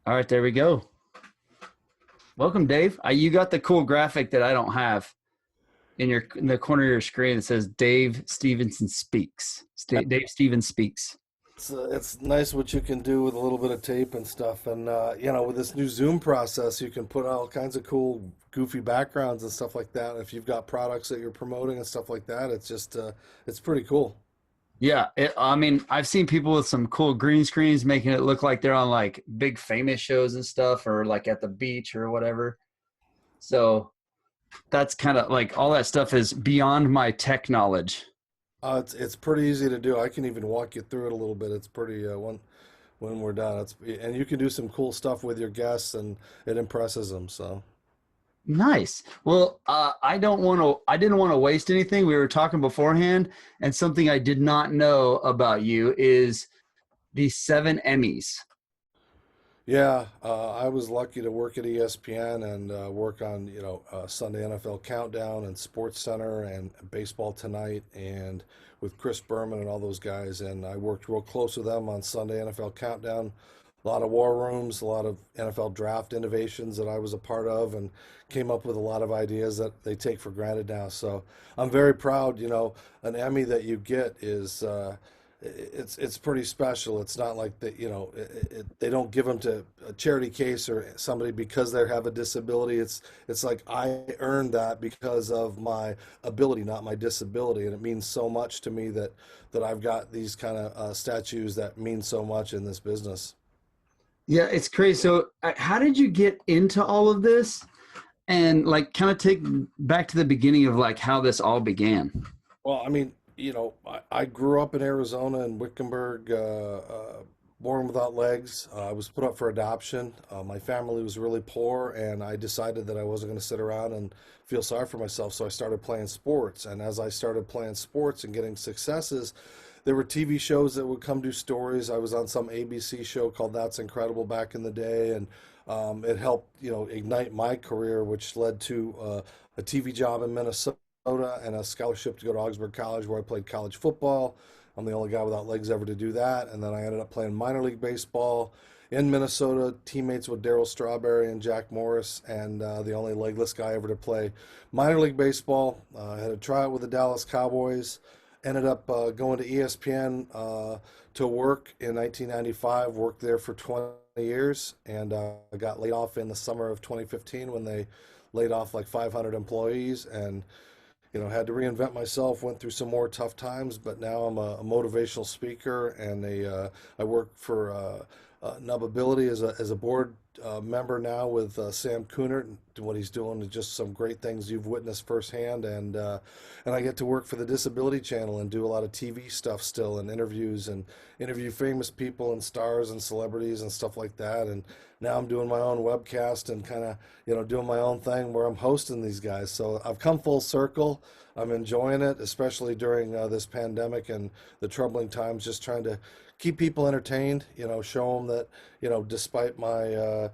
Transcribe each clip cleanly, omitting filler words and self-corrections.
All right, there we go. Welcome, Dave. You got the cool graphic that I don't have in the corner of your screen. It says Dave Stevenson speaks. Dave Stevens speaks. It's nice what you can do with a little bit of tape and stuff, and with this new Zoom process, you can put all kinds of cool, goofy backgrounds and stuff like that. If you've got products that you're promoting and stuff like that, it's pretty cool. Yeah, I mean, I've seen people with some cool green screens making it look like they're on like big famous shows and stuff, or like at the beach or whatever. So that's kind of like all that stuff is beyond my tech knowledge. It's pretty easy to do. I can even walk you through it a little bit. It's pretty when we're done. And you can do some cool stuff with your guests, and it impresses them. So. Nice. Well, I don't want to. I didn't want to waste anything. We were talking beforehand, and something I did not know about you is the 7 Emmys. Yeah, I was lucky to work at ESPN and work on, Sunday NFL Countdown and Sports Center and Baseball Tonight and with Chris Berman and all those guys. And I worked real close with them on Sunday NFL Countdown. A lot of war rooms, a lot of NFL draft innovations that I was a part of and came up with a lot of ideas that they take for granted now. So I'm very proud, an Emmy that you get is it's pretty special. It's not like that, they don't give them to a charity case or somebody because they have a disability. It's like I earned that because of my ability, not my disability, and it means so much to me that I've got these kind of statues that mean so much in this business. Yeah, it's crazy. So, how did you get into all of this? And like, kind of take back to the beginning of like how this all began. Well, I mean, I grew up in Arizona in Wickenburg, born without legs. I was put up for adoption. My family was really poor, and I decided that I wasn't going to sit around and feel sorry for myself. So I started playing sports. And as I started playing sports and getting successes, there were TV shows that would come do stories. I was on some ABC show called That's Incredible back in the day, and it helped, ignite my career, which led to a TV job in Minnesota and a scholarship to go to Augsburg College where I played college football. I'm the only guy without legs ever to do that. And then I ended up playing minor league baseball in Minnesota, teammates with Darryl Strawberry and Jack Morris, and the only legless guy ever to play minor league baseball. I had a tryout with the Dallas Cowboys, ended up going to ESPN to work in 1995, worked there for 20 years, and I got laid off in the summer of 2015 when they laid off like 500 employees, and had to reinvent myself, went through some more tough times, but now I'm a motivational speaker and I work for Nubability as a board member now with Sam Kunert. And what he's doing is just some great things you've witnessed firsthand, and I get to work for the Disability Channel and do a lot of TV stuff still and interviews and interview famous people and stars and celebrities and stuff like that. And now I'm doing my own webcast and kind of doing my own thing where I'm hosting these guys. So I've come full circle. I'm enjoying it, especially during this pandemic and the troubling times. Just trying to keep people entertained. Show them that despite my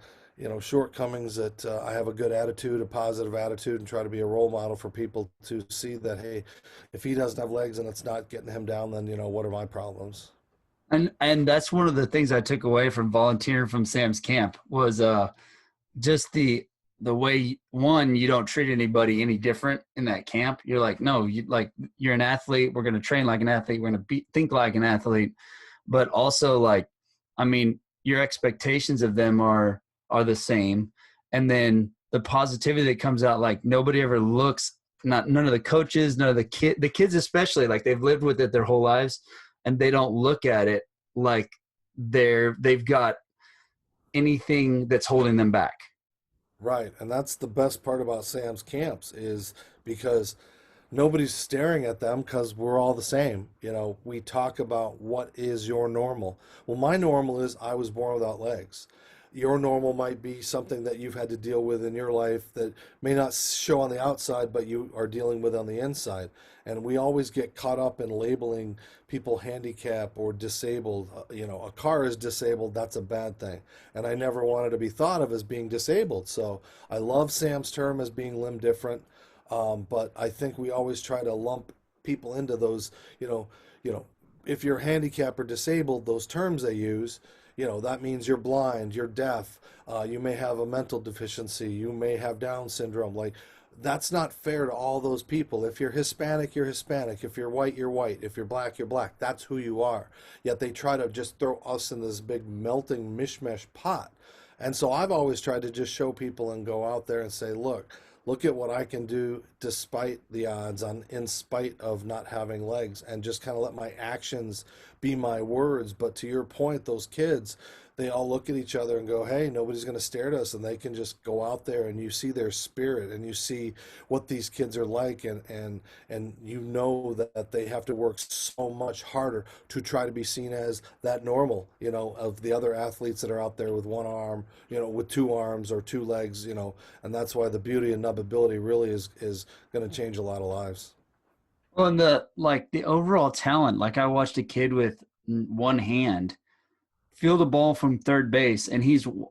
shortcomings, that I have a good attitude, a positive attitude, and try to be a role model for people to see that, hey, if he doesn't have legs and it's not getting him down, then what are my problems? And that's one of the things I took away from volunteering from Sam's camp was just the way, one, you don't treat anybody any different in that camp. You're like, no, you're an athlete. We're going to train like an athlete. We're going to think like an athlete. But also, like, I mean, your expectations of them are the same. And then the positivity that comes out, like nobody ever looks, none of the coaches, none of the kids especially, like they've lived with it their whole lives, and they don't look at it like they've got anything that's holding them back. Right, and that's the best part about Sam's camps is because nobody's staring at them because we're all the same. We talk about what is your normal. Well, my normal is I was born without legs. Your normal might be something that you've had to deal with in your life that may not show on the outside, but you are dealing with on the inside. And we always get caught up in labeling people handicapped or disabled. A car is disabled, that's a bad thing. And I never wanted to be thought of as being disabled. So I love Sam's term as being limb different. But I think we always try to lump people into those, if you're handicapped or disabled, those terms they use, that means you're blind, you're deaf, you may have a mental deficiency, you may have Down syndrome. Like, that's not fair to all those people. If you're Hispanic, you're Hispanic. If you're white, you're white. If you're black, you're black. That's who you are. Yet they try to just throw us in this big melting mishmash pot. And so I've always tried to just show people and go out there and say, look at what I can do despite the odds, in spite of not having legs, and just kind of let my actions be my words. But to your point, those kids, they all look at each other and go, hey, nobody's going to stare at us. And they can just go out there, and you see their spirit, and you see what these kids are like. And you know that they have to work so much harder to try to be seen as that normal, of the other athletes that are out there with one arm, with two arms or two legs, and that's why the beauty and nubbability really is going to change a lot of lives. Well, and the overall talent, like I watched a kid with one hand field a ball from third base, and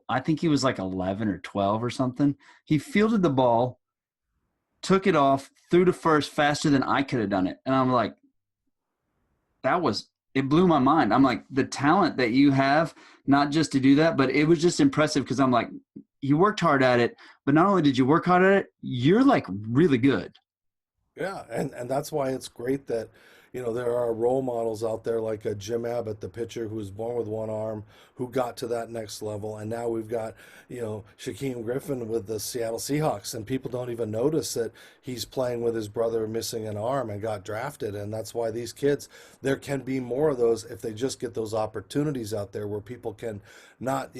I think he was like 11 or 12 or something. He fielded the ball, took it off, threw to first faster than I could have done it. And I'm like, it blew my mind. I'm like, the talent that you have, not just to do that, but it was just impressive because I'm like, you worked hard at it, but not only did you work hard at it, you're like really good. Yeah, and that's why it's great that, there are role models out there like a Jim Abbott, the pitcher who was born with one arm, who got to that next level. And now we've got, Shaquem Griffin with the Seattle Seahawks, and people don't even notice that he's playing with his brother missing an arm and got drafted. And that's why these kids, there can be more of those if they just get those opportunities out there where people can not,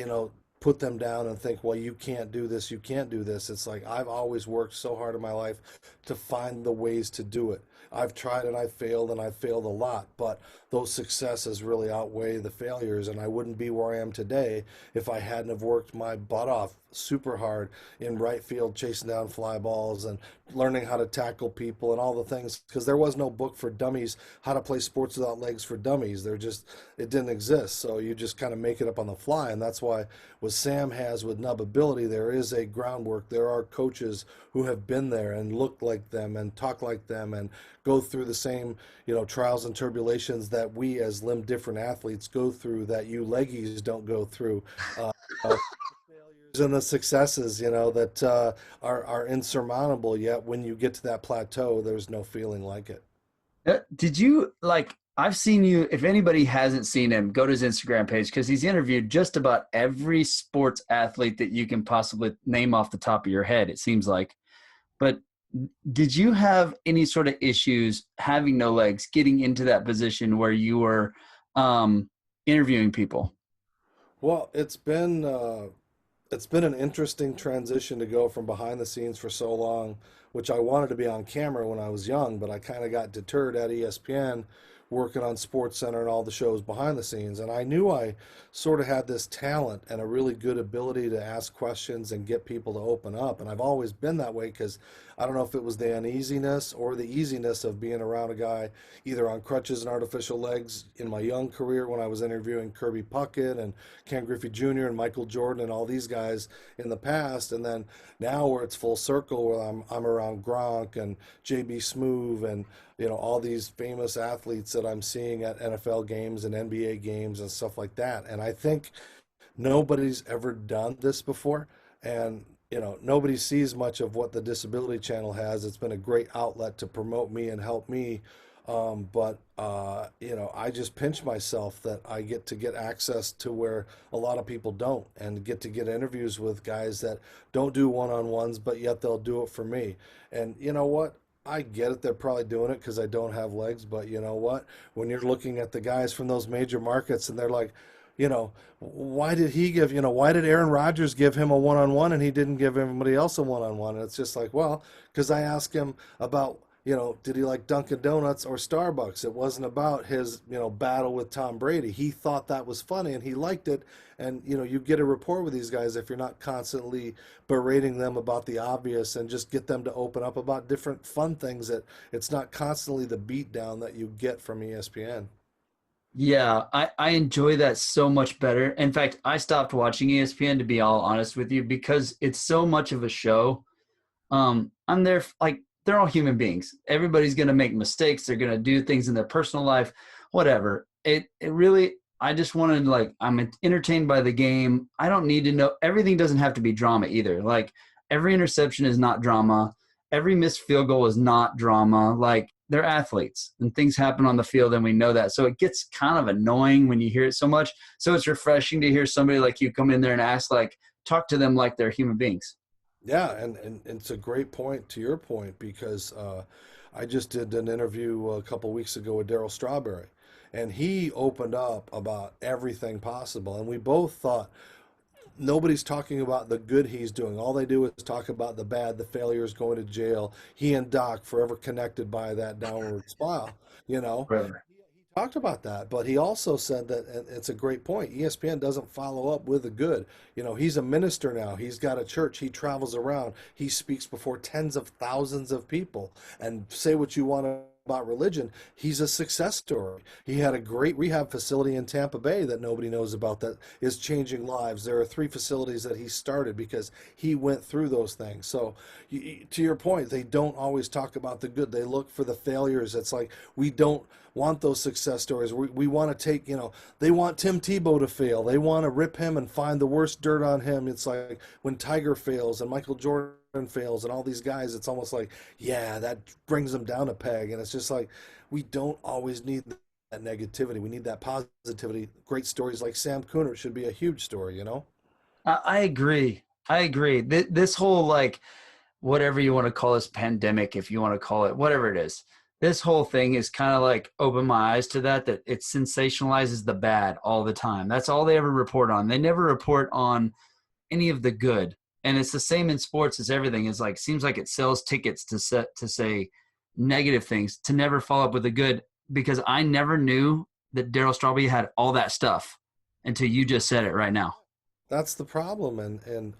put them down and think, well, you can't do this, you can't do this. It's like I've always worked so hard in my life to find the ways to do it. I've tried and I've failed a lot, but those successes really outweigh the failures, and I wouldn't be where I am today if I hadn't have worked my butt off super hard in right field, chasing down fly balls and learning how to tackle people and all the things, because there was no book for dummies, how to play sports without legs for dummies. It didn't exist. So you just kind of make it up on the fly. And that's why what Sam has with nubbability, there is a groundwork. There are coaches who have been there and look like them and talk like them and go through the same, trials and tribulations that we as limb different athletes go through, that you leggies don't go through. Uh, and the successes, that are insurmountable. Yet when you get to that plateau, there's no feeling like it. Did you I've seen you, if anybody hasn't seen him, go to his Instagram page because he's interviewed just about every sports athlete that you can possibly name off the top of your head, it seems like. But did you have any sort of issues having no legs, getting into that position where you were interviewing people? Well, it's been an interesting transition to go from behind the scenes for so long, which I wanted to be on camera when I was young, but I kind of got deterred at ESPN working on Sports Center and all the shows behind the scenes. And I knew I sort of had this talent and a really good ability to ask questions and get people to open up. And I've always been that way because I don't know if it was the uneasiness or the easiness of being around a guy either on crutches and artificial legs in my young career when I was interviewing Kirby Puckett and Ken Griffey Jr. and Michael Jordan and all these guys in the past. And then now where it's full circle, where I'm around Gronk and JB Smoove and all these famous athletes that I'm seeing at NFL games and NBA games and stuff like that. And I think nobody's ever done this before. And, nobody sees much of what the Disability Channel has. It's been a great outlet to promote me and help me. I just pinch myself that I get access to where a lot of people don't, and get interviews with guys that don't do one-on-ones, but yet they'll do it for me. And you know what? I get it. They're probably doing it because I don't have legs, but you know what? When you're looking at the guys from those major markets and they're like, why did Aaron Rodgers give him a one-on-one and he didn't give everybody else a one-on-one? And it's just like, well, because I asked him about, did he like Dunkin' Donuts or Starbucks? It wasn't about his, battle with Tom Brady. He thought that was funny and he liked it. And, you get a rapport with these guys if you're not constantly berating them about the obvious, and just get them to open up about different fun things, that it's not constantly the beat down that you get from ESPN. Yeah, I enjoy that so much better. In fact, I stopped watching ESPN, to be all honest with you, because it's so much of a show. I'm there, they're all human beings. Everybody's going to make mistakes. They're going to do things in their personal life, whatever. It really, I just wanted, like, I'm entertained by the game. I don't need to know. Everything doesn't have to be drama either. Like, every interception is not drama. Every missed field goal is not drama. Like, they're athletes and things happen on the field and we know that. So it gets kind of annoying when you hear it so much. So it's refreshing to hear somebody like you come in there and ask, like, talk to them like they're human beings. Yeah, and it's a great point to your point because I just did an interview a couple weeks ago with Daryl Strawberry, and he opened up about everything possible, and we both thought nobody's talking about the good he's doing. All they do is talk about the bad, the failures, going to jail. He and Doc forever connected by that downward spiral, you know. Forever. He talked about that, but he also said that, and it's a great point. ESPN doesn't follow up with the good. You know, he's a minister now. He's got a church. He travels around. He speaks before tens of thousands of people. And say what you want about religion, he's a success story. He had a great rehab facility in Tampa Bay that nobody knows about that is changing lives. There are 3 facilities that he started because he went through those things. So, to your point, they don't always talk about the good. They look for the failures. It's like we don't want those success stories. We want to take, they want Tim Tebow to fail. They want to rip him and find the worst dirt on him. It's like when Tiger fails and Michael Jordan fails and all these guys, it's almost like, yeah, that brings them down a peg. And it's just like, we don't always need that negativity. We need that positivity. Great stories like Sam Cooner should be a huge story. I agree. I agree. This whole, like, whatever you want to call this pandemic, if you want to call it, whatever it is, this whole thing is kind of like open my eyes to that it sensationalizes the bad all the time. That's all they ever report on. They never report on any of the good. And it's the same in sports as everything. It's like, seems like it sells tickets to say negative things, to never follow up with the good, because I never knew that Daryl Strawberry had all that stuff until you just said it right now. That's the problem, and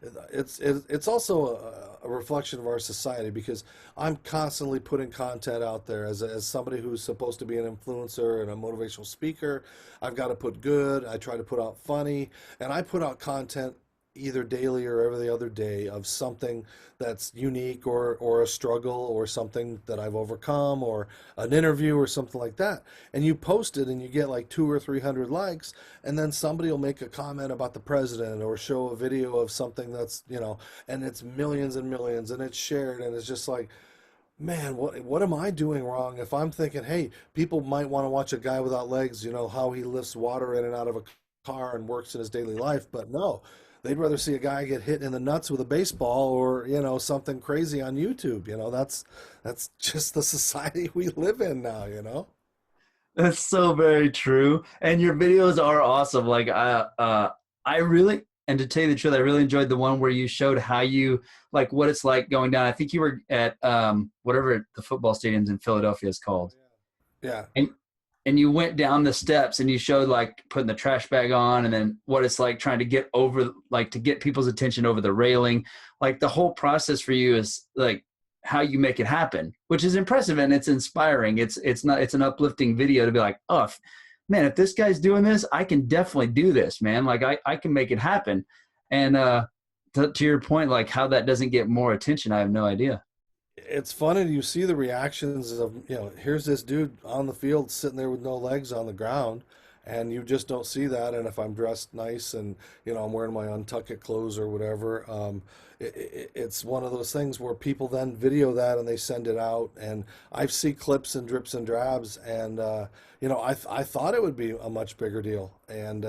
it's also a reflection of our society because I'm constantly putting content out there as somebody who's supposed to be an influencer and a motivational speaker. I've got to put good. I try to put out funny, and I put out content either daily or every other day of something that's unique or a struggle or something that I've overcome or an interview or something like that. And you post it and you get like 200 or 300 likes, and then somebody will make a comment about the president or show a video of something that's, and it's millions and millions and it's shared, and it's just like, man, what am I doing wrong if I'm thinking, hey, people might want to watch a guy without legs, how he lifts water in and out of a car and works in his daily life, but no, they'd rather see a guy get hit in the nuts with a baseball or something crazy on YouTube. That's just the society we live in now. That's so very true. And your videos are awesome. Like, I really, and to tell you the truth, I really enjoyed the one where you showed how you, like, what it's like going down. I think you were at whatever the football stadiums in Philadelphia is called. Yeah. And you went down the steps and you showed, like, putting the trash bag on and then what it's like trying to get over, like, to get people's attention over the railing. Like, the whole process for you is like how you make it happen, which is impressive and it's inspiring. It's an uplifting video to be like, oh, man, if this guy's doing this, I can definitely do this, man. Like, I can make it happen. And to your point, like, how that doesn't get more attention, I have no idea. It's funny, you see the reactions of, here's this dude on the field sitting there with no legs on the ground, and you just don't see that. And if I'm dressed nice and, I'm wearing my untuck it clothes or whatever, it's one of those things where people then video that and they send it out. And I see clips and drips and drabs, and, I thought it would be a much bigger deal. And,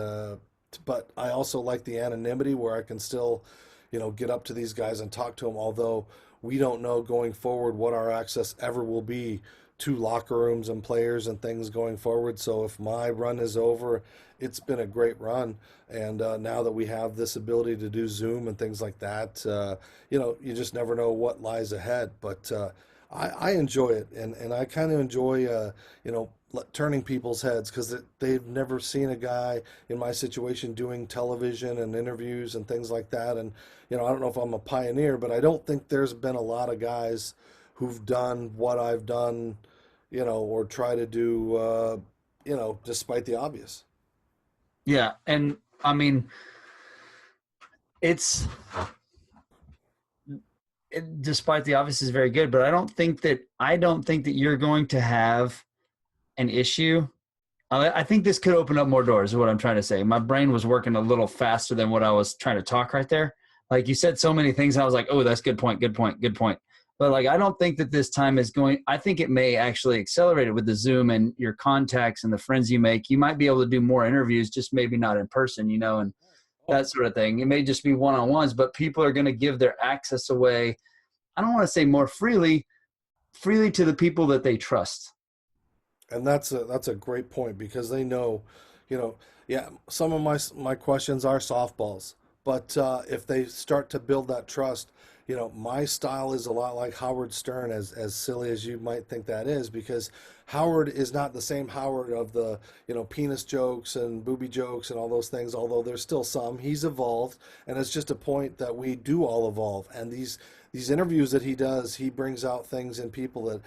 but I also like the anonymity where I can still, get up to these guys and talk to them, although we don't know going forward what our access ever will be to locker rooms and players and things going forward. So if my run is over, it's been a great run. And now that we have this ability to do Zoom and things like that, you just never know what lies ahead. But I enjoy it, and I kind of enjoy, turning people's heads because they've never seen a guy in my situation doing television and interviews and things like that. And, I don't know if I'm a pioneer, but I don't think there's been a lot of guys who've done what I've done, or try to do, despite the obvious. Yeah. And I mean, it's, despite the obvious is very good, but I don't think that you're going to have an issue I think this could open up more doors, is what I'm trying to say. My brain was working a little faster than what I was trying to talk right there. Like you said so many things, and I was like, oh, that's good point, good point, good point. But like, I don't think that this time is going, I think it may actually accelerate it with the Zoom and your contacts and the friends you make. You might be able to do more interviews, just maybe not in person, and Oh, that sort of thing. It may just be one-on-ones, but people are going to give their access away. I don't want to say more freely to the people that they trust. and that's a great point because they know, you know, yeah, some of my questions are softballs, but if they start to build that trust, my style is a lot like Howard Stern, as silly as you might think that is, because Howard is not the same Howard of the, penis jokes and booby jokes and all those things, although there's still some. He's evolved, and it's just a point that we do all evolve. And these interviews that he does, he brings out things in people that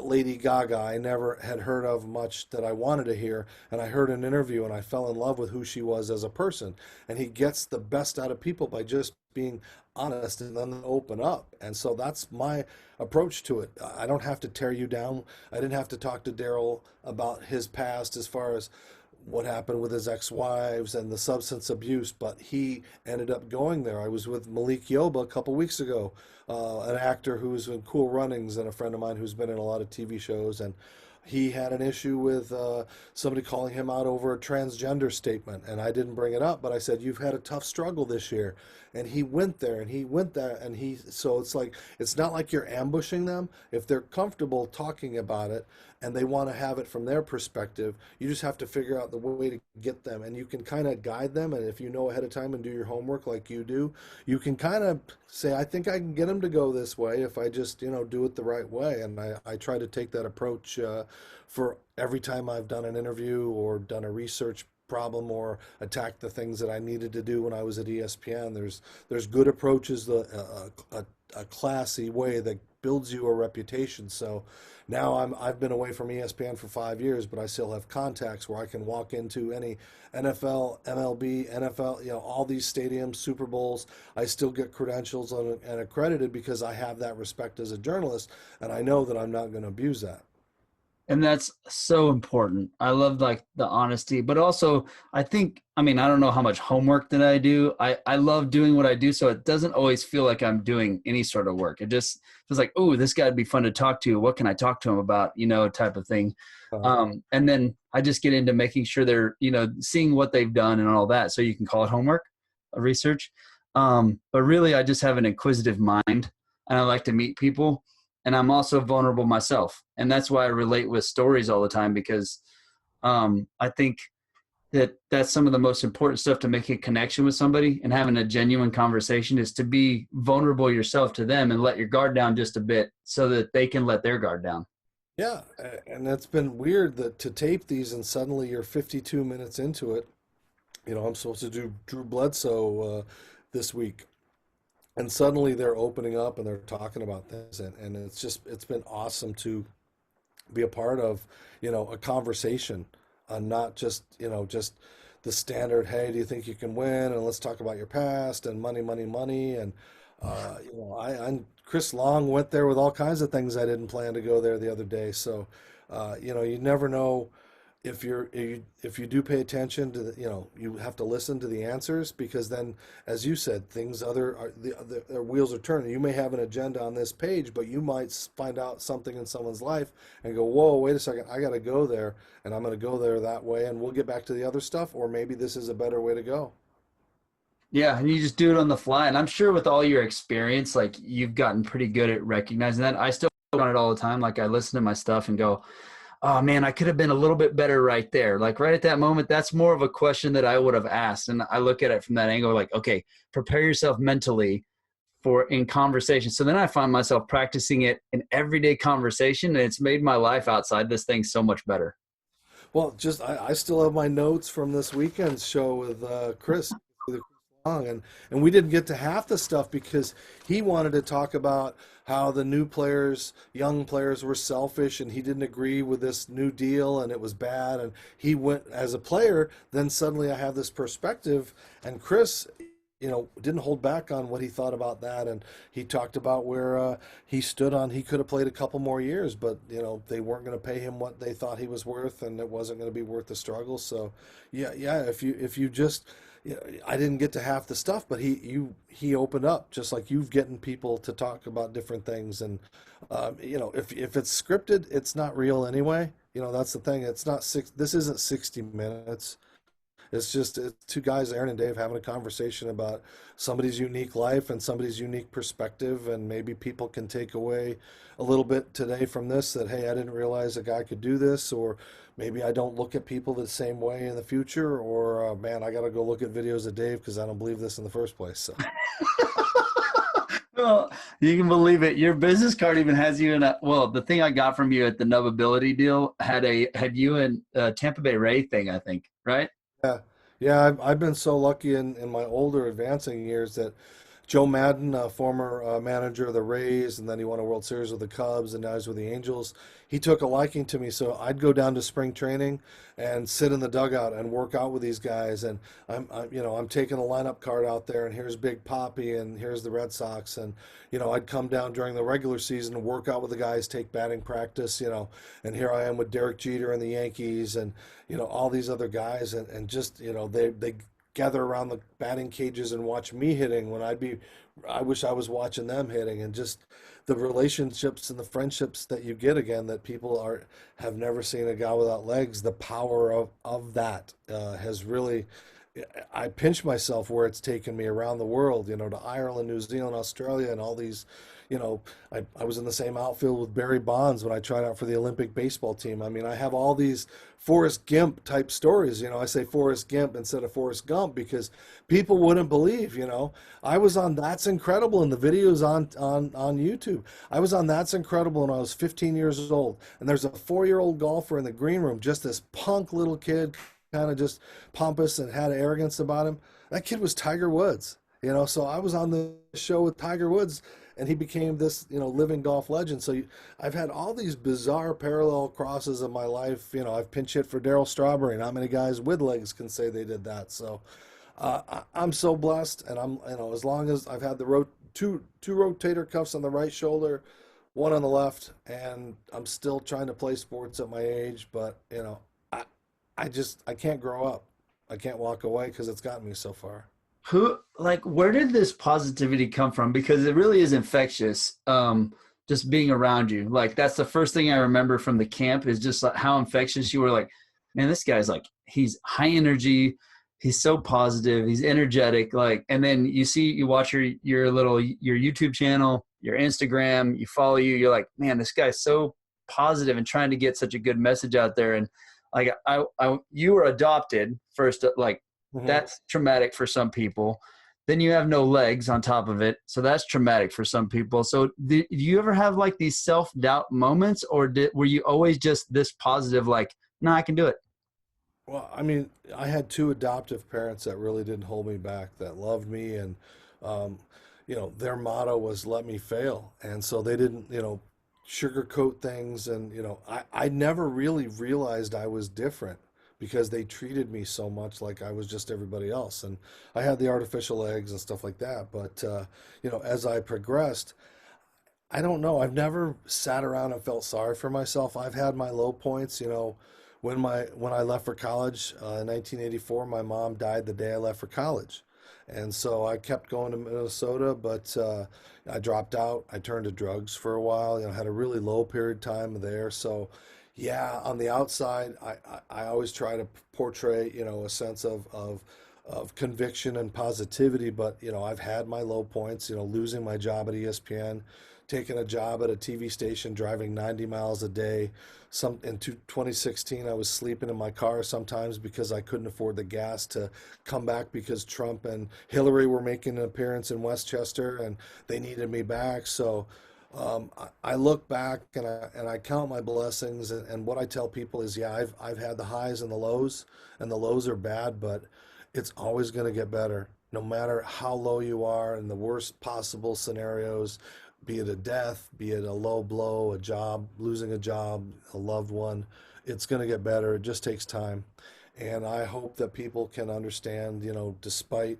Lady Gaga, I never had heard of much that I wanted to hear. And I heard an interview and I fell in love with who she was as a person. And he gets the best out of people by just being honest and then open up. And so that's my approach to it. I don't have to tear you down. I didn't have to talk to Daryl about his past as far as what happened with his ex-wives and the substance abuse, but he ended up going there. I was with Malik Yoba a couple weeks ago, an actor who's in Cool Runnings and a friend of mine who's been in a lot of TV shows, and he had an issue with somebody calling him out over a transgender statement, and I didn't bring it up, but I said, "You've had a tough struggle this year," and he went there, and he went there, and so it's like it's not like you're ambushing them if they're comfortable talking about it and they want to have it from their perspective. You just have to figure out the way to get them, and you can kind of guide them. And if you know ahead of time and do your homework like you do, you can kind of say, I think I can get them to go this way if I just do it the right way. And I try to take that approach for every time I've done an interview or done a research problem or attacked the things that I needed to do when I was at ESPN. There's good approaches, a classy way that builds you a reputation. So now I've been away from ESPN for 5 years, but I still have contacts where I can walk into any NFL, MLB, NFL, all these stadiums, Super Bowls. I still get credentials and accredited because I have that respect as a journalist, and I know that I'm not going to abuse that. And that's so important. I love like the honesty, but also I don't know how much homework that I do. I love doing what I do. So it doesn't always feel like I'm doing any sort of work. It just feels like, oh, this guy would be fun to talk to. What can I talk to him about? Type of thing. Uh, And then I just get into making sure they're, seeing what they've done and all that. So you can call it homework, research. But really I just have an inquisitive mind and I like to meet people. And I'm also vulnerable myself. And that's why I relate with stories all the time, because I think that that's some of the most important stuff to make a connection with somebody and having a genuine conversation is to be vulnerable yourself to them and let your guard down just a bit so that they can let their guard down. yeah, and that's been weird that to tape these and suddenly you're 52 minutes into it. I'm supposed to do Drew Bledsoe this week, and suddenly they're opening up and they're talking about this, and it's been awesome to be a part of, a conversation, not just the standard, hey, do you think you can win? And let's talk about your past and money, money, money. And I Chris Long went there with all kinds of things. I didn't plan to go there the other day. So, you never know if you do pay attention to you have to listen to the answers, because then, as you said, things the wheels are turning. You may have an agenda on this page, but you might find out something in someone's life and go, whoa, wait a second, I got to go there, and I'm going to go there that way, and we'll get back to the other stuff, or maybe this is a better way to go. Yeah, and you just do it on the fly. And I'm sure with all your experience, like you've gotten pretty good at recognizing that. I still on it all the time. Like I listen to my stuff and go, oh man, I could have been a little bit better right there. Like right at that moment, that's more of a question that I would have asked. And I look at it from that angle, like, okay, prepare yourself mentally for in conversation. So then I find myself practicing it in everyday conversation, and it's made my life outside this thing so much better. Well, just I still have my notes from this weekend's show with Chris Long, and we didn't get to half the stuff because he wanted to talk about how the new players, young players, were selfish, and he didn't agree with this new deal, and it was bad. And he went as a player. Then suddenly, I have this perspective, and Chris, didn't hold back on what he thought about that, and he talked about where he stood on. He could have played a couple more years, but they weren't going to pay him what they thought he was worth, and it wasn't going to be worth the struggle. So, yeah, yeah. If you just, I didn't get to half the stuff, but he opened up just like you've getting people to talk about different things, and if it's scripted, it's not real anyway. That's the thing. It's not six. This isn't 60 minutes. It's two guys, Aaron and Dave, having a conversation about somebody's unique life and somebody's unique perspective, and maybe people can take away a little bit today from this that, hey, I didn't realize a guy could do this, or maybe I don't look at people the same way in the future, or man, I got to go look at videos of Dave because I don't believe this in the first place. So. Well, you can believe it. Your business card even has you in a, well, the thing I got from you at the Nubability deal had you in Tampa Bay Ray thing, I think, right? Yeah, yeah, I've been so lucky in my older advancing years that Joe Madden, former manager of the Rays, and then he won a World Series with the Cubs, and now he's with the Angels. He took a liking to me, so I'd go down to spring training and sit in the dugout and work out with these guys. And I'm taking the lineup card out there, and here's Big Poppy, and here's the Red Sox, and I'd come down during the regular season and work out with the guys, take batting practice, and here I am with Derek Jeter and the Yankees, and all these other guys, and just they gather around the batting cages and watch me hitting when I wish I was watching them hitting, and just the relationships and the friendships that you get again that people have never seen a guy without legs. The power of that has really, I pinch myself where it's taken me around the world, to Ireland, New Zealand, Australia, and all these, I was in the same outfield with Barry Bonds when I tried out for the Olympic baseball team. I mean, I have all these Forrest Gump type stories. I say Forrest Gump instead of Forrest Gump because people wouldn't believe, I was on That's Incredible in the videos on YouTube. I was on That's Incredible when I was 15 years old. And there's a 4-year-old golfer in the green room, just this punk little kid, kind of just pompous and had arrogance about him. That kid was Tiger Woods, so I was on the show with Tiger Woods, and he became this, living golf legend. So I've had all these bizarre parallel crosses in my life. I've pinch hit for Darryl Strawberry. Not many guys with legs can say they did that. So I'm so blessed, and I'm, as long as I've had the two rotator cuffs on the right shoulder, one on the left, and I'm still trying to play sports at my age, but I I can't grow up. I can't walk away because it's gotten me so far. Where did this positivity come from? Because it really is infectious. Just being around you, like that's the first thing I remember from the camp is just like how infectious you were. Like, man, this guy's like, he's high energy. He's so positive. He's energetic. Like, and then you watch your YouTube channel, your Instagram, you follow you. You're like, man, this guy's so positive and trying to get such a good message out there. And like, you were adopted first, like, Hmm. that's traumatic for some people. Then you have no legs on top of it. So that's traumatic for some people. So do you ever have like these self-doubt moments, or were you always just this positive, like, no, I can do it? Well, I mean, I had two adoptive parents that really didn't hold me back, that loved me, and um, their motto was "Let me fail," and so they didn't, sugarcoat things, and I never really realized I was different because they treated me so much like I was just everybody else, and I had the artificial eggs and stuff like that. But as I progressed, I don't know. I've never sat around and felt sorry for myself. I've had my low points. When I left for college in 1984, my mom died the day I left for college, and so I kept going to Minnesota, but I dropped out. I turned to drugs for a while. Had a really low period of time there. So, yeah, on the outside, I always try to portray a sense of conviction and positivity, but I've had my low points, losing my job at ESPN, taking a job at a TV station, driving 90 miles a day. In 2016, I was sleeping in my car sometimes because I couldn't afford the gas to come back because Trump and Hillary were making an appearance in Westchester and they needed me back. So I look back and I count my blessings, and what I tell people is, yeah, I've had the highs and the lows are bad, but it's always going to get better. No matter how low you are in the worst possible scenarios, be it a death, be it a low blow, a job, losing a job, a loved one, it's going to get better. It just takes time. And I hope that people can understand, despite,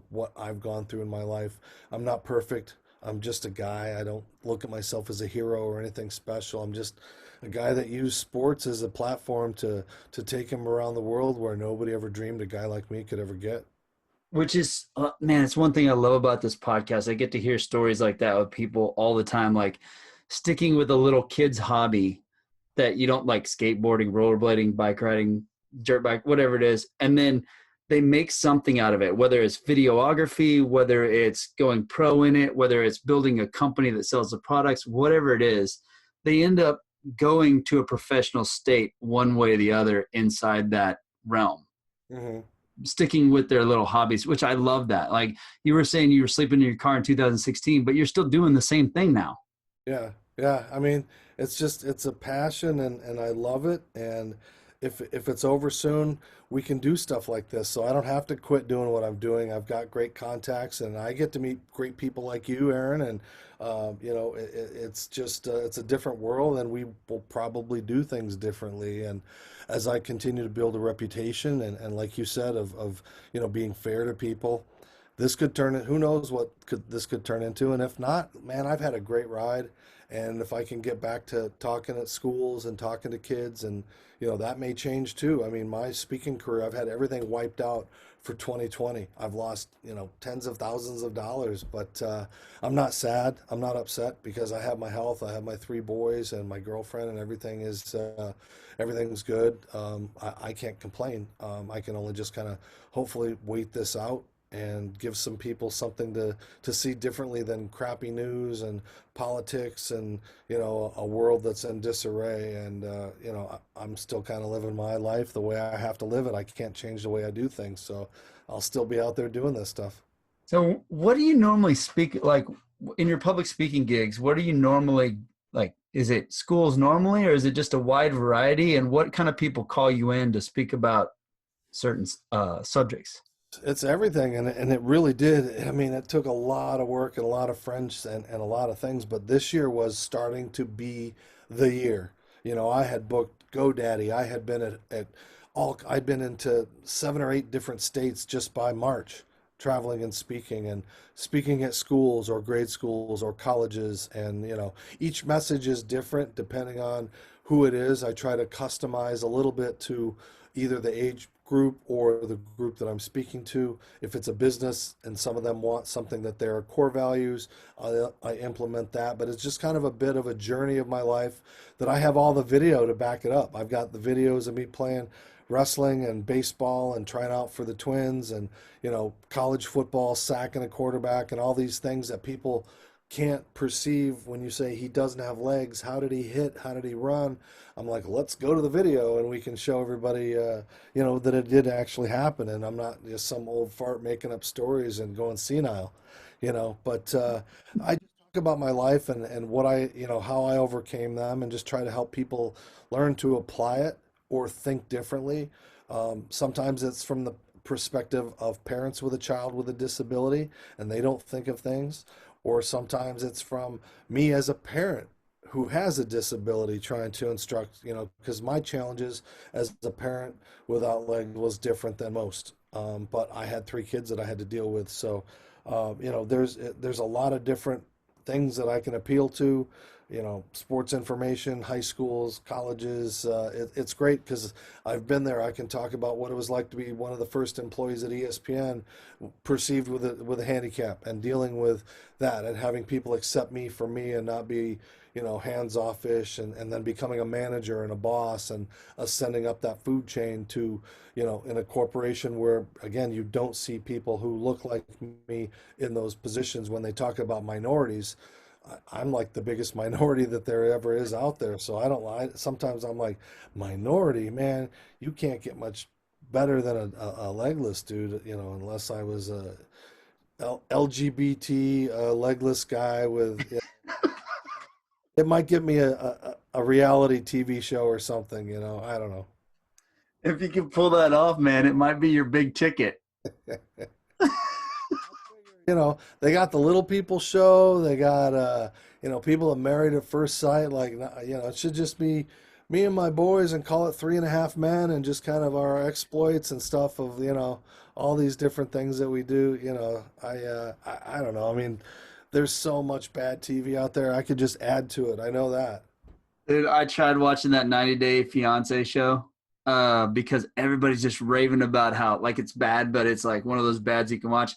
what I've gone through in my life, I'm not perfect. I'm just a guy. I don't look at myself as a hero or anything special. I'm just a guy that used sports as a platform to take him around the world where nobody ever dreamed a guy like me could ever get. Which is, man, it's one thing I love about this podcast. I get to hear stories like that with people all the time, like sticking with a little kid's hobby that you don't like, skateboarding, rollerblading, bike riding, dirt bike, whatever it is. And then they make something out of it, whether it's videography, whether it's going pro in it, whether it's building a company that sells the products, whatever it is, they end up going to a professional state one way or the other inside that realm, Hmm. sticking with their little hobbies, which I love that. Like you were saying, you were sleeping in your car in 2016, but you're still doing the same thing now. Yeah, yeah. I mean, it's a passion, and I love it. And if it's over soon, we can do stuff like this. So I don't have to quit doing what I'm doing. I've got great contacts, and I get to meet great people like you, Aaron. And it's just it's a different world, and we will probably do things differently. And as I continue to build a reputation, and like you said, of being fair to people, this could turn it, who knows what could this could turn into. And if not, man, I've had a great ride. And if I can get back to talking at schools and talking to kids, and that may change too. I mean, my speaking career, I've had everything wiped out for 2020. I've lost tens of thousands of dollars, but I'm not sad, I'm not upset, because I have my health, I have my three boys and my girlfriend, and everything's good. I can't complain. I can only just kind of hopefully wait this out and give some people something to see differently than crappy news and politics, and a world that's in disarray. And I'm still kind of living my life the way I have to live it. I can't change the way I do things, so I'll still be out there doing this stuff. So what do you normally speak like in your public speaking gigs? What do you normally like? Is it schools normally, or is it just a wide variety? And what kind of people call you in to speak about certain subjects? It's everything, and it really did. I mean, it took a lot of work and a lot of French, and a lot of things, but this year was starting to be the year. I had booked GoDaddy. I had been at I'd been into 7 or 8 different states just by March, traveling and speaking at schools or grade schools or colleges. And each message is different depending on who it is. I try to customize a little bit to either the age group or the group that I'm speaking to. If it's a business and some of them want something that their core values, I implement that. But it's just kind of a bit of a journey of my life that I have all the video to back it up. I've got the videos of me playing wrestling and baseball and trying out for the Twins, and college football, sacking a quarterback, and all these things that people can't perceive when you say he doesn't have legs. How did he hit? How did he run? I'm like, let's go to the video and we can show everybody, that it did actually happen. And I'm not just some old fart making up stories and going senile, but I just talk about my life, and what how I overcame them, and just try to help people learn to apply it or think differently. Sometimes it's from the perspective of parents with a child with a disability, and they don't think of things. Or sometimes it's from me as a parent who has a disability trying to instruct, because my challenges as a parent without legs was different than most. But I had 3 kids that I had to deal with. So, there's a lot of different things that I can appeal to, sports information, high schools, colleges. It's great because I've been there. I can talk about what it was like to be one of the first employees at ESPN, perceived with a handicap, and dealing with that, and having people accept me for me and not be, hands off-ish, and then becoming a manager and a boss, and ascending up that food chain to, in a corporation where, again, you don't see people who look like me in those positions. When they talk about minorities, I'm like the biggest minority that there ever is out there. So I don't lie. Sometimes I'm like, minority, man, you can't get much better than a legless dude, unless I was a LGBT legless guy with, it might give me a reality TV show or something, I don't know. If you can pull that off, man, it might be your big ticket. They got the little people show. They got, people are married at first sight. Like, it should just be me and my boys and call it 3.5 Men and just kind of our exploits and stuff of, all these different things that we do. I don't know. I mean, there's so much bad TV out there. I could just add to it. I know that. Dude, I tried watching that 90 Day Fiance show because everybody's just raving about how like it's bad, but it's like one of those bads you can watch.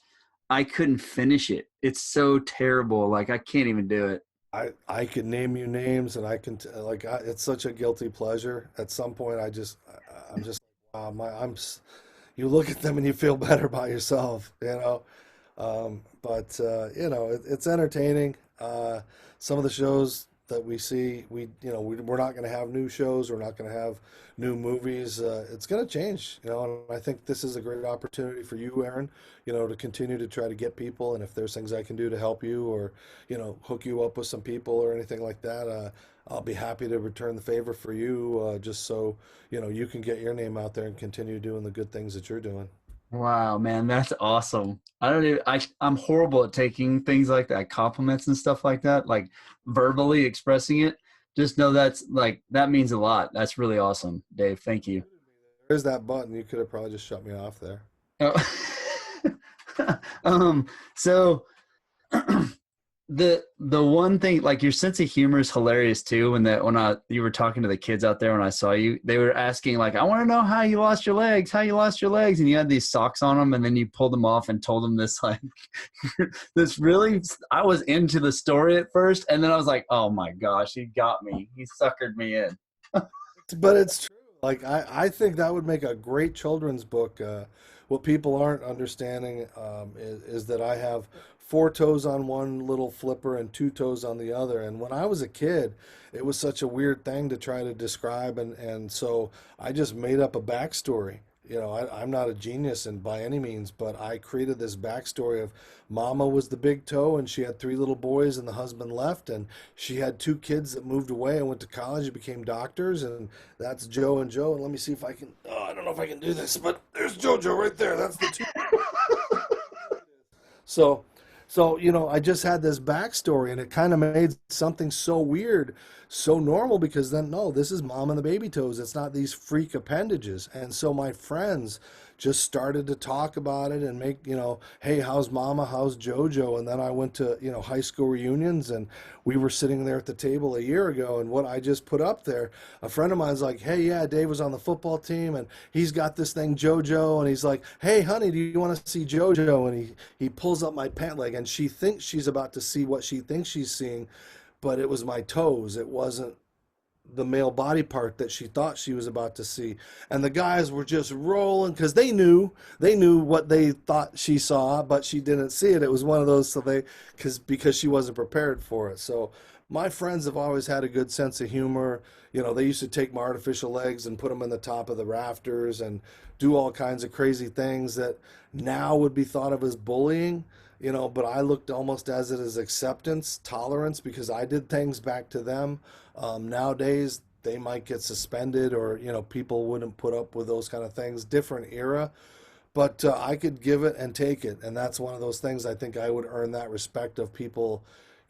I couldn't finish it. It's so terrible. Like I can't even do it. I could name you names, and it's such a guilty pleasure. At some point, I'm just wow, you look at them and you feel better about yourself, you know. But it's entertaining. Some of the shows that we see, we're not going to have new shows. We're not going to have new movies. It's going to change, and I think this is a great opportunity for you, Aaron, to continue to try to get people. And if there's things I can do to help you or, hook you up with some people or anything like that, I'll be happy to return the favor for you, just so, you can get your name out there and continue doing the good things that you're doing. Wow, man, that's awesome. I don't even, I'm horrible at taking things like that, compliments and stuff like that, like verbally expressing it. Just know that's like, that means a lot. That's really awesome, Dave. Thank you. There's that button. You could have probably just shut me off there. Oh. So the one thing, like your sense of humor is hilarious too. When you were talking to the kids out there when I saw you, they were asking like, I want to know how you lost your legs, and you had these socks on them and then you pulled them off and told them this like this really, I was into the story at first and then I was like, oh my gosh, he got me. He suckered me in. But it's true. Like I think that would make a great children's book. What people aren't understanding is that I have four toes on one little flipper and two toes on the other. And when I was a kid, it was such a weird thing to try to describe, and so I just made up a backstory. I'm not a genius and by any means, but I created this backstory of Mama was the big toe and she had three little boys and the husband left, and she had two kids that moved away and went to college and became doctors, and that's Joe and Joe. And let me see if I can, oh, I don't know if I can do this, but there's JoJo right there. That's the two. So, I just had this backstory, and it kind of made something so weird, so normal, because then, no, this is Mom and the baby toes. It's not these freak appendages. And so my friends just started to talk about it and make, hey, how's Mama? How's JoJo? And then I went to, high school reunions, and we were sitting there at the table a year ago, and what I just put up there, a friend of mine's like, hey, yeah, Dave was on the football team, and he's got this thing, JoJo, and he's like, hey, honey, do you want to see JoJo? And he pulls up my pant leg, and she thinks she's about to see what she thinks she's seeing, but it was my toes. It wasn't the male body part that she thought she was about to see. And the guys were just rolling because they knew what they thought she saw, but she didn't see it. It was one of those, so because she wasn't prepared for it. So my friends have always had a good sense of humor. They used to take my artificial legs and put them in the top of the rafters and do all kinds of crazy things that now would be thought of as bullying. But I looked almost as it as acceptance, tolerance, because I did things back to them. Nowadays, they might get suspended, or, people wouldn't put up with those kind of things. Different era, but I could give it and take it. And that's one of those things I think I would earn that respect of people.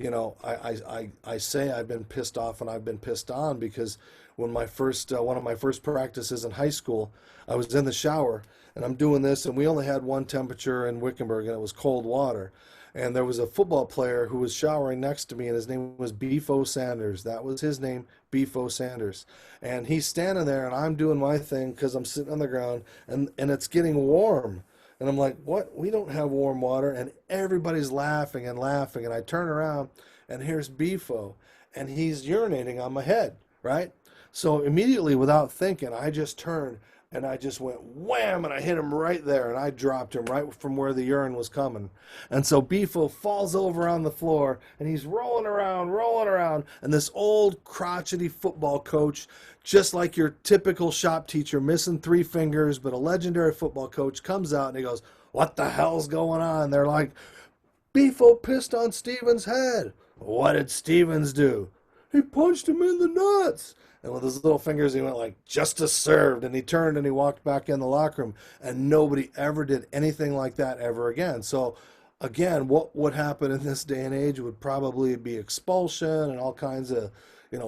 I say I've been pissed off and I've been pissed on because when one of my first practices in high school, I was in the shower and I'm doing this, and we only had one temperature in Wickenburg, and it was cold water. And there was a football player who was showering next to me, and his name was Beefo Sanders. That was his name, Beefo Sanders. And he's standing there, and I'm doing my thing because I'm sitting on the ground, and it's getting warm. And I'm like, what? We don't have warm water. And everybody's laughing and laughing. And I turn around, and here's Beefo, and he's urinating on my head, right? So immediately, without thinking, I just turned, and I just went wham, and I hit him right there, and I dropped him right from where the urine was coming. And so Beefo falls over on the floor, and he's rolling around, and this old crotchety football coach, just like your typical shop teacher, missing three fingers, but a legendary football coach, comes out, and he goes, what the hell's going on? They're like, Beefo pissed on Steven's head. What did Stevens do? He punched him in the nuts. And with his little fingers, he went like, justice served. And he turned and he walked back in the locker room. And nobody ever did anything like that ever again. So, again, what would happen in this day and age would probably be expulsion and all kinds of,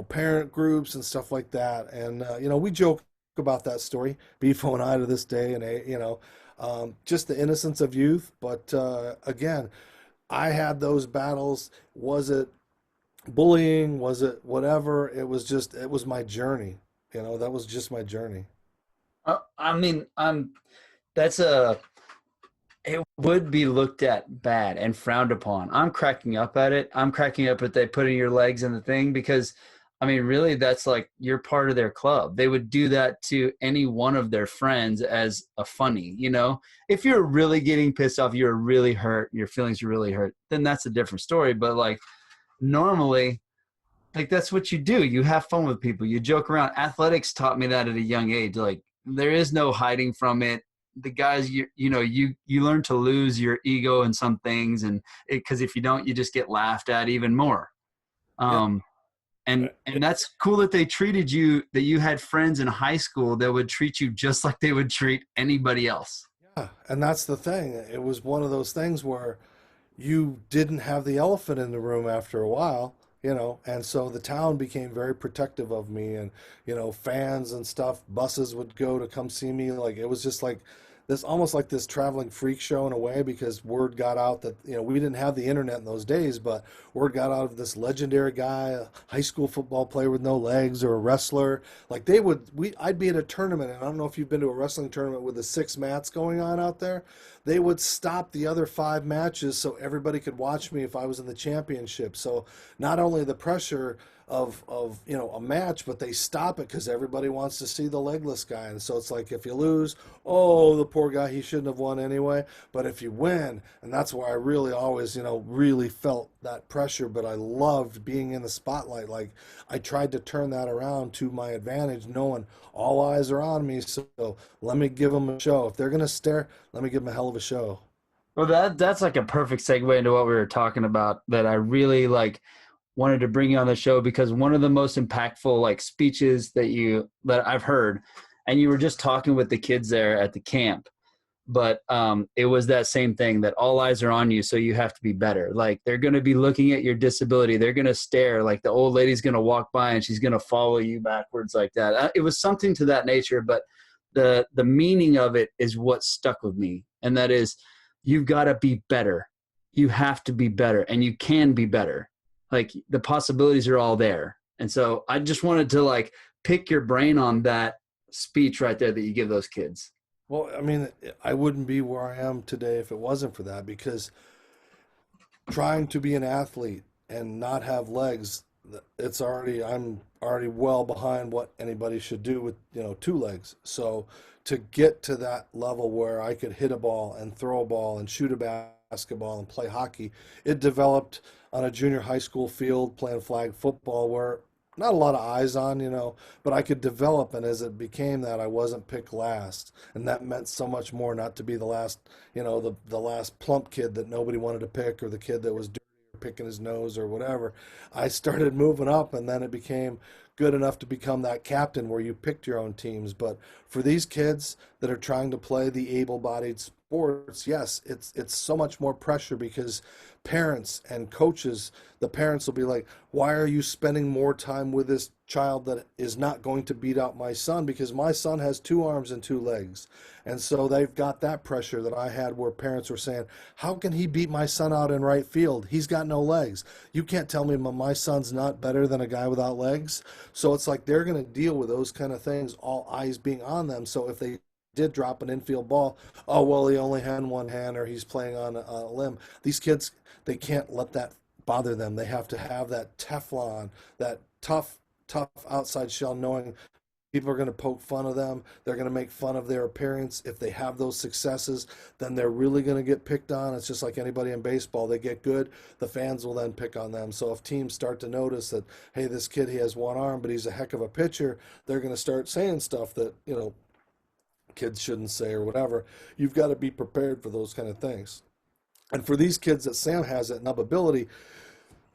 parent groups and stuff like that. And, we joke about that story, Beefo and I, to this day, and, just the innocence of youth. But again, I had those battles. Was it bullying? Was it whatever? It was my journey. That was just my journey. I mean, that's a it would be looked at bad and frowned upon. I'm cracking up at it. I'm cracking up at they putting your legs in the thing because, I mean, really, that's like you're part of their club. They would do that to any one of their friends as a funny, If you're really getting pissed off, you're really hurt, your feelings are really hurt, then that's a different story. But like normally, like that's what you do. You have fun with people. You joke around. Athletics taught me that at a young age. Like there is no hiding from it. The guys, you learn to lose your ego in some things, and because if you don't, you just get laughed at even more. Yeah. Um, and that's cool that they treated you. That you had friends in high school that would treat you just like they would treat anybody else. Yeah, and that's the thing. It was one of those things where you didn't have the elephant in the room after a while, and so the town became very protective of me, and fans and stuff, buses would go to come see me. Like it was just like this, almost like this traveling freak show in a way, because word got out that we didn't have the internet in those days, but word got out of this legendary guy, a high school football player with no legs, or a wrestler. Like I'd be at a tournament, and I don't know if you've been to a wrestling tournament with the six mats going on out there. They would stop the other five matches so everybody could watch me if I was in the championship. So not only the pressure of a match, but they stop it because everybody wants to see the legless guy. And so it's like if you lose, oh, the poor guy, he shouldn't have won anyway. But if you win, and that's why I really always really felt that pressure, but I loved being in the spotlight. Like I tried to turn that around to my advantage, knowing all eyes are on me. So let me give them a show. If they're gonna stare, let me give them a hell of a show. Well, that's like a perfect segue into what we were talking about. That I really like wanted to bring you on the show because one of the most impactful like speeches that I've heard, and you were just talking with the kids there at the camp, but it was that same thing that all eyes are on you, so you have to be better. Like they're going to be looking at your disability, they're going to stare, like the old lady's going to walk by and she's going to follow you backwards like that. It was something to that nature, but the meaning of it is what stuck with me, and that is you've got to be better. You have to be better, and you can be better. Like the possibilities are all there. And so I just wanted to like pick your brain on that speech right there that you give those kids. Well, I mean, I wouldn't be where I am today if it wasn't for that, because trying to be an athlete and not have legs, I'm already well behind what anybody should do with, two legs. So to get to that level where I could hit a ball and throw a ball and shoot a basketball and play hockey, it developed on a junior high school field playing flag football where not a lot of eyes on, but I could develop. And as it became that, I wasn't picked last. And that meant so much more, not to be the last, the last plump kid that nobody wanted to pick, or the kid that was dirty or picking his nose or whatever. I started moving up, and then it became good enough to become that captain where you picked your own teams. But for these kids that are trying to play the able-bodied sports, yes, it's so much more pressure, because parents and coaches, the parents will be like, why are you spending more time with this child that is not going to beat out my son, because my son has two arms and two legs? And so they've got that pressure that I had, where parents were saying, how can he beat my son out in right field? He's got no legs. You can't tell me my son's not better than a guy without legs. So it's like they're going to deal with those kind of things, all eyes being on them. So if they did drop an infield ball, oh, well, he only had one hand, or he's playing on a limb. These kids, they can't let that bother them. They have to have that Teflon, that tough outside shell, knowing people are going to poke fun of them. They're going to make fun of their appearance. If they have those successes, then they're really going to get picked on. It's just like anybody in baseball. They get good, the fans will then pick on them. So if teams start to notice that, hey, this kid, he has one arm, but he's a heck of a pitcher, they're going to start saying stuff that, kids shouldn't say or whatever. You've got to be prepared for those kind of things. And for these kids that Sam has that nub ability,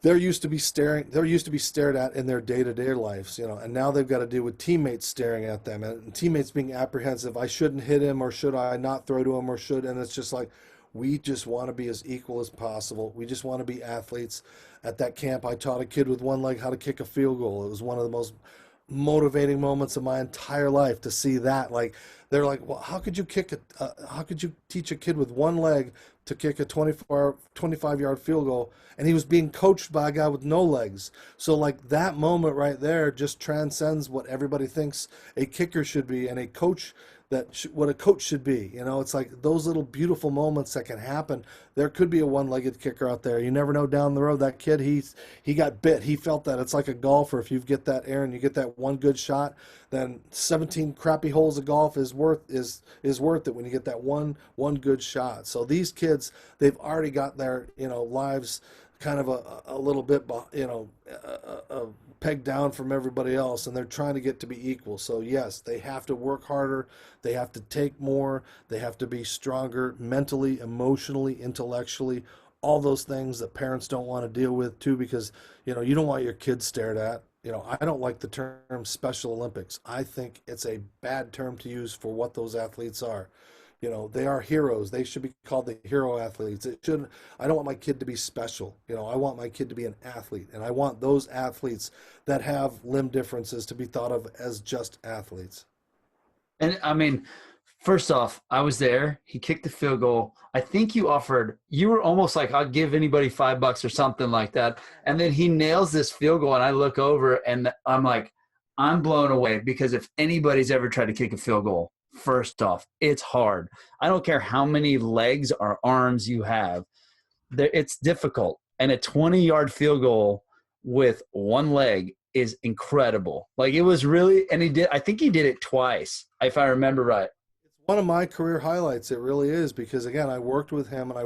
they're used to be stared at in their day-to-day lives, and now they've got to deal with teammates staring at them, and teammates being apprehensive. I shouldn't hit him, or should I not throw to him, or should, and it's just like, We just want to be as equal as possible. We just want to be athletes. At that camp, I taught a kid with one leg how to kick a field goal. It was one of the most motivating moments of my entire life to see that. Like, they're like, well, how could you how could you teach a kid with one leg to kick a 25-yard field goal? And he was being coached by a guy with no legs. So like that moment right there just transcends what everybody thinks a kicker should be, and a coach what a coach should be. You know, it's like those little beautiful moments that can happen. There could be a one-legged kicker out there. You never know down the road. That kid, he got bit. He felt that. It's like a golfer. If you get that air and you get that one good shot, then 17 crappy holes of golf is worth it when you get that one good shot. So these kids, they've already got their, lives kind of a little bit, pegged down from everybody else, and they're trying to get to be equal. So yes, they have to work harder, they have to take more, they have to be stronger mentally, emotionally, intellectually, all those things that parents don't want to deal with too, because you don't want your kids stared at. I don't like the term Special Olympics. I think it's a bad term to use for what those athletes are. They are heroes. They should be called the hero athletes. It shouldn't. I don't want my kid to be special. I want my kid to be an athlete, and I want those athletes that have limb differences to be thought of as just athletes. And I mean, first off, I was there. He kicked the field goal. I think you were almost like, I'll give anybody $5 or something like that. And then he nails this field goal, and I look over and I'm like, I'm blown away, because if anybody's ever tried to kick a field goal, first off, it's hard. I don't care how many legs or arms you have. It's difficult. And a 20-yard field goal with one leg is incredible. Like, it was really, and I think he did it twice, if I remember right. It's one of my career highlights. It really is, because again, I worked with him, and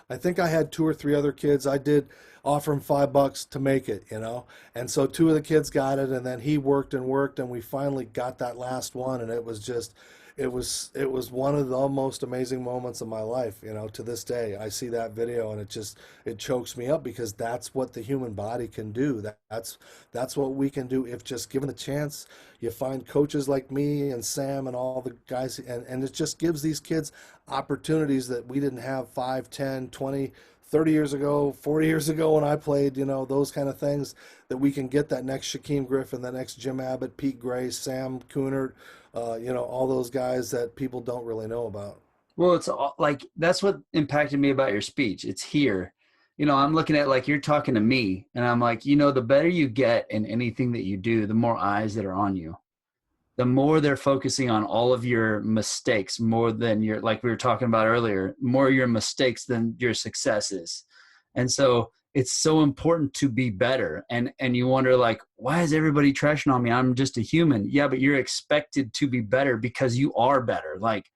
I think I had two or three other kids. I did offer him $5 to make it, and so two of the kids got it, and then he worked and worked, and we finally got that last one, and it was one of the most amazing moments of my life. To this day, I see that video and it chokes me up, because that's what the human body can do. That's what we can do if just given the chance. You find coaches like me and Sam and all the guys, and it just gives these kids opportunities that we didn't have 5, 10, 20, 30 years ago, 40 years ago when I played, those kind of things, that we can get that next Shaquem Griffin, the next Jim Abbott, Pete Gray, Sam Coonert, all those guys that people don't really know about. Well, it's like, that's what impacted me about your speech. It's here. I'm looking at, like, you're talking to me, and I'm like, the better you get in anything that you do, the more eyes that are on you, the more they're focusing on all of your mistakes, more than your, like we were talking about earlier, more your mistakes than your successes. And so it's so important to be better. And you wonder, like, why is everybody trashing on me? I'm just a human. Yeah, but you're expected to be better because you are better. Like,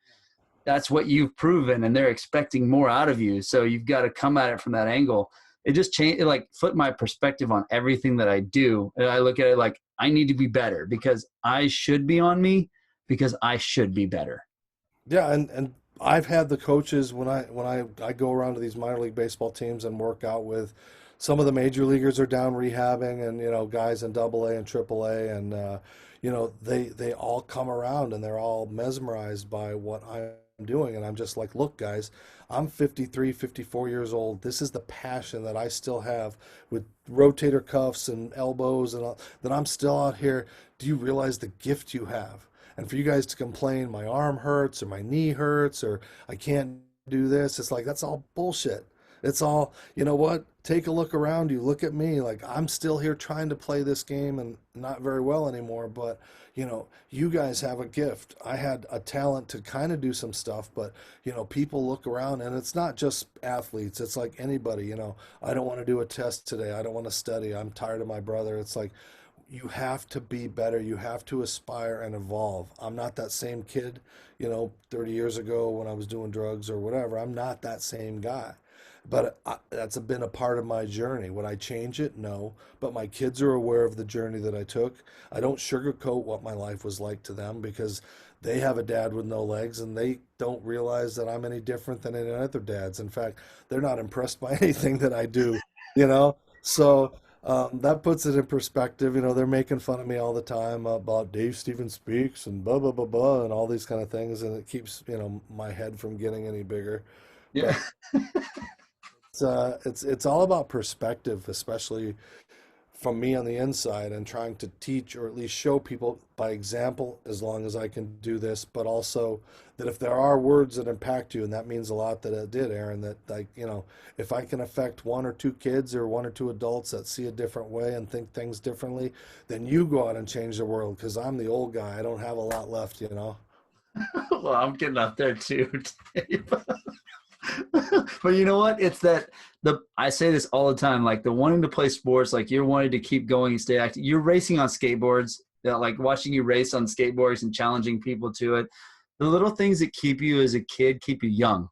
that's what you've proven, and they're expecting more out of you. So you've got to come at it from that angle. It just changed, it like flipped my perspective on everything that I do. And I look at it like, I need to be better, because I should be on me, because I should be better. Yeah, and I've had the coaches when I go around to these minor league baseball teams and work out with some of the major leaguers are down rehabbing, and guys in Double A and Triple A, and they all come around and they're all mesmerized by what I'm doing, and I'm just like, look, guys, I'm 53, 54 years old. This is the passion that I still have with rotator cuffs and elbows and all, that I'm still out here. Do you realize the gift you have? And for you guys to complain, my arm hurts or my knee hurts or I can't do this, it's like, that's all bullshit. It's all, you know what? Take a look around you. Look at me. Like, I'm still here trying to play this game and not very well anymore. But, you guys have a gift. I had a talent to kind of do some stuff, but, people look around, and it's not just athletes. It's like anybody, I don't want to do a test today. I don't want to study. I'm tired of my brother. It's like, you have to be better. You have to aspire and evolve. I'm not that same kid, 30 years ago when I was doing drugs or whatever. I'm not that same guy. But that's been a part of my journey. Would I change it? No. But my kids are aware of the journey that I took. I don't sugarcoat what my life was like to them, because they have a dad with no legs, and they don't realize that I'm any different than any other dads. In fact, they're not impressed by anything that I do, you know? So that puts it in perspective. They're making fun of me all the time about Dave Stevens Speaks and blah, blah, blah, blah, and all these kind of things. And it keeps, my head from getting any bigger. Yeah. It's all about perspective, especially from me on the inside, and trying to teach or at least show people by example, as long as I can do this, but also that if there are words that impact you, and that means a lot that it did, Aaron, that, like, if I can affect one or two kids or one or two adults that see a different way and think things differently, then you go out and change the world, because I'm the old guy. I don't have a lot left. Well, I'm getting up there too. But you know what? It's that the I say this all the time, like the wanting to play sports, like you're wanting to keep going and stay active. You're racing on skateboards, like watching you race on skateboards and challenging people to it. The little things that keep you as a kid keep you young.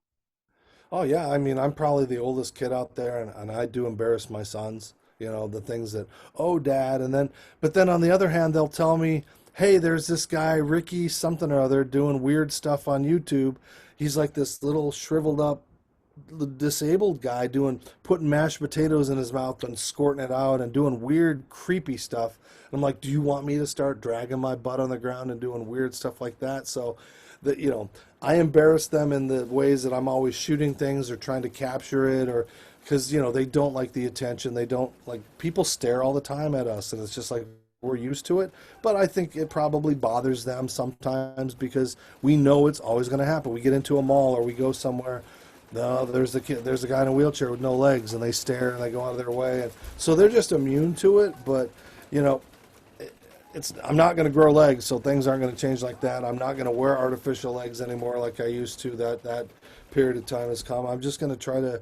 Oh yeah, I mean, I'm probably the oldest kid out there, and I do embarrass my sons. The things that, oh, dad, but then on the other hand, they'll tell me, hey, there's this guy Ricky something or other doing weird stuff on YouTube. He's like this little shriveled up disabled guy putting mashed potatoes in his mouth and squirting it out and doing weird creepy stuff. And I'm like, do you want me to start dragging my butt on the ground and doing weird stuff like that? So that, I embarrass them in the ways that I'm always shooting things or trying to capture it, or because they don't like the attention. They don't like, people stare all the time at us, and it's just like we're used to it. But I think it probably bothers them sometimes, because we know it's always going to happen. We get into a mall or we go somewhere, no, there's the kid, there's a guy in a wheelchair with no legs, and they stare and they go out of their way, and so they're just immune to it. But you know, I'm not going to grow legs, so things aren't going to change like that. I'm not going to wear artificial legs anymore like I used to. That period of time has come. I'm just going to try to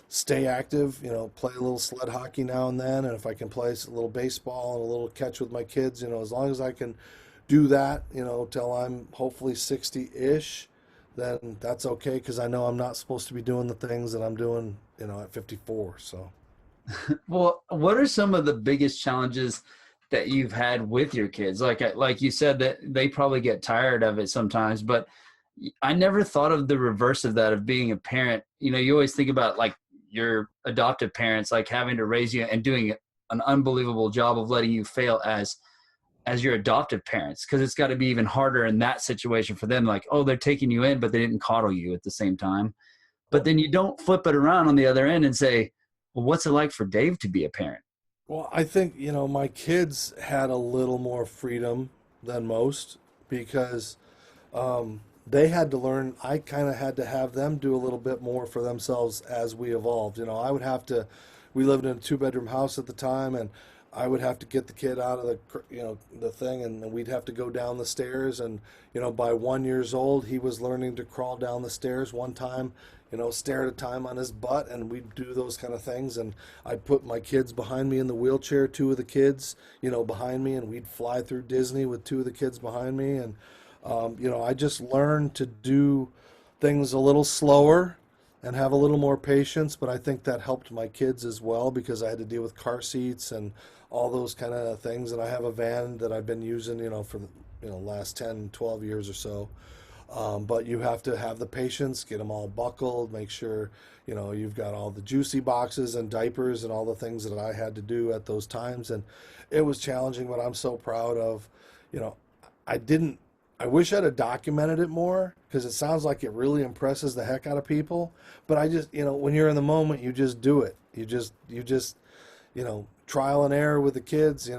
stay active. Play a little sled hockey now and then, and if I can play a little baseball and a little catch with my kids, as long as I can do that, till I'm hopefully 60-ish, then that's okay, because I know I'm not supposed to be doing the things that I'm doing, at 54. So. Well, what are some of the biggest challenges that you've had with your kids? Like you said that they probably get tired of it sometimes, but I never thought of the reverse of that, of being a parent. You always think about like your adoptive parents, like having to raise you and doing an unbelievable job of letting you fail as your adoptive parents, because it's got to be even harder in that situation for them. Like, oh, they're taking you in, but they didn't coddle you at the same time. But then you don't flip it around on the other end and say, well, what's it like for Dave to be a parent? Well, I think, my kids had a little more freedom than most, because they had to learn. I kind of had to have them do a little bit more for themselves as we evolved. I would have to, we lived in a two-bedroom house at the time, and I would have to get the kid out of the thing, and we'd have to go down the stairs. And, by 1 years old, he was learning to crawl down the stairs one time, stare at a time on his butt, and we'd do those kind of things. And I'd put my kids behind me in the wheelchair, two of the kids, behind me, and we'd fly through Disney with two of the kids behind me. And, I just learned to do things a little slower and have a little more patience. But I think that helped my kids as well, because I had to deal with car seats and all those kind of things. And I have a van that I've been using, for the last 10, 12 years or so. But you have to have the patience, get them all buckled, make sure, you've got all the juicy boxes and diapers and all the things that I had to do at those times. And it was challenging, but I'm so proud of, you know, I didn't, I wish I'd have documented it more, because it sounds like it really impresses the heck out of people. But I just, when you're in the moment, you just do it. You just, trial and error with the kids.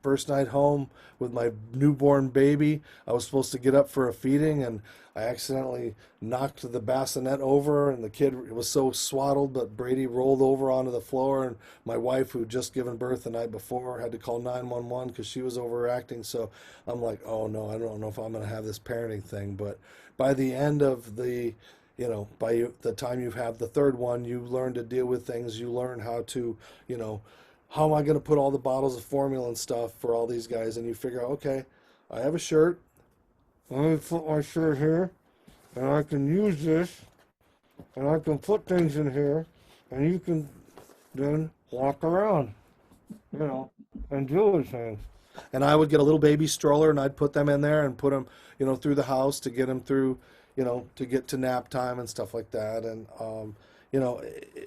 First night home with my newborn baby, I was supposed to get up for a feeding, and I accidentally knocked the bassinet over, and the kid was so swaddled, but Brady rolled over onto the floor, and my wife, who'd just given birth the night before, had to call 911 because she was overreacting. So I'm like, oh no, I don't know if I'm going to have this parenting thing. But by the end of the time you have the third one, you learn to deal with things. You learn how to, how am I going to put all the bottles of formula and stuff for all these guys? And you figure out, okay, I have a shirt. Let me put my shirt here, and I can use this, and I can put things in here, and you can then walk around, and do with things. And I would get a little baby stroller, and I'd put them in there and put them, through the house to get them through, to get to nap time and stuff like that. And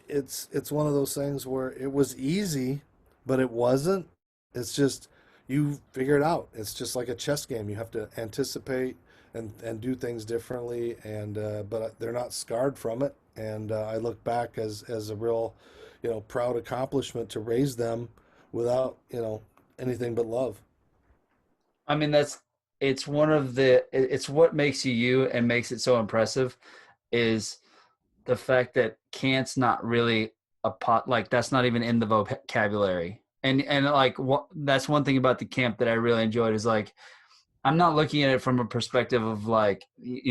it's one of those things where it was easy, but it wasn't. It's just, you figure it out. It's just like a chess game. You have to anticipate and do things differently, and but they're not scarred from it. And I look back as a real, proud accomplishment to raise them without, anything but love. I mean, it's one of it's what makes you you and makes it so impressive is the fact that can't's not really a pot, like that's not even in the vocabulary. And like what that's one thing about the camp that I really enjoyed is like I'm not looking at it from a perspective of like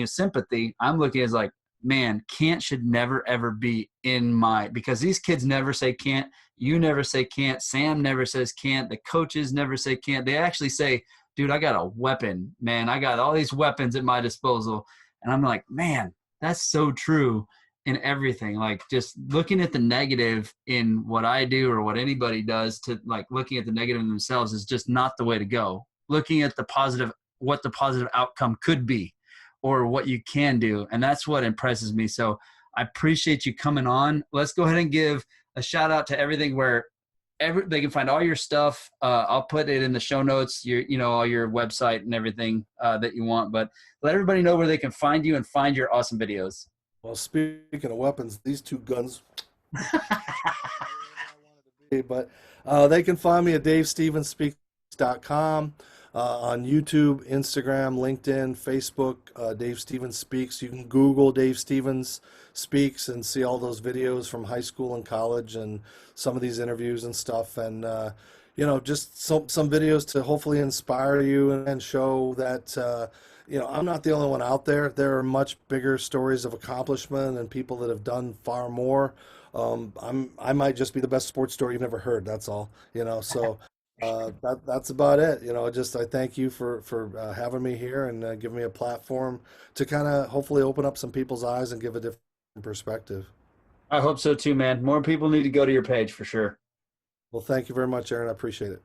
sympathy. I'm looking as like, man, can't should never ever be in my, because these kids never say can't. You never say can't. Sam never says can't. The coaches never say can't. They actually say, dude, I got a weapon, man. I got all these weapons at my disposal. And I'm like, man, that's so true in everything. Like just looking at the negative in what I do or what anybody does, to like looking at the negative in themselves is just not the way to go. Looking at the positive, what the positive outcome could be or what you can do. And that's what impresses me. So I appreciate you coming on. Let's go ahead and give a shout out to everything where they can find all your stuff. I'll put it in the show notes, all your website and everything that you want, but let everybody know where they can find you and find your awesome videos. Well, speaking of weapons, these two guns, but they can find me at davestevensspeaks.com, on YouTube, Instagram, LinkedIn, Facebook, Dave Stevens Speaks. You can Google Dave Stevens Speaks and see all those videos from high school and college and some of these interviews and stuff. And, just some videos to hopefully inspire you and show that, I'm not the only one out there. There are much bigger stories of accomplishment and people that have done far more. I might just be the best sports story you've never heard. That's all, so that's about it. Just I thank you for having me here and giving me a platform to kind of hopefully open up some people's eyes and give a different perspective. I hope so too, man. More people need to go to your page for sure. Well, thank you very much, Aaron. I appreciate it.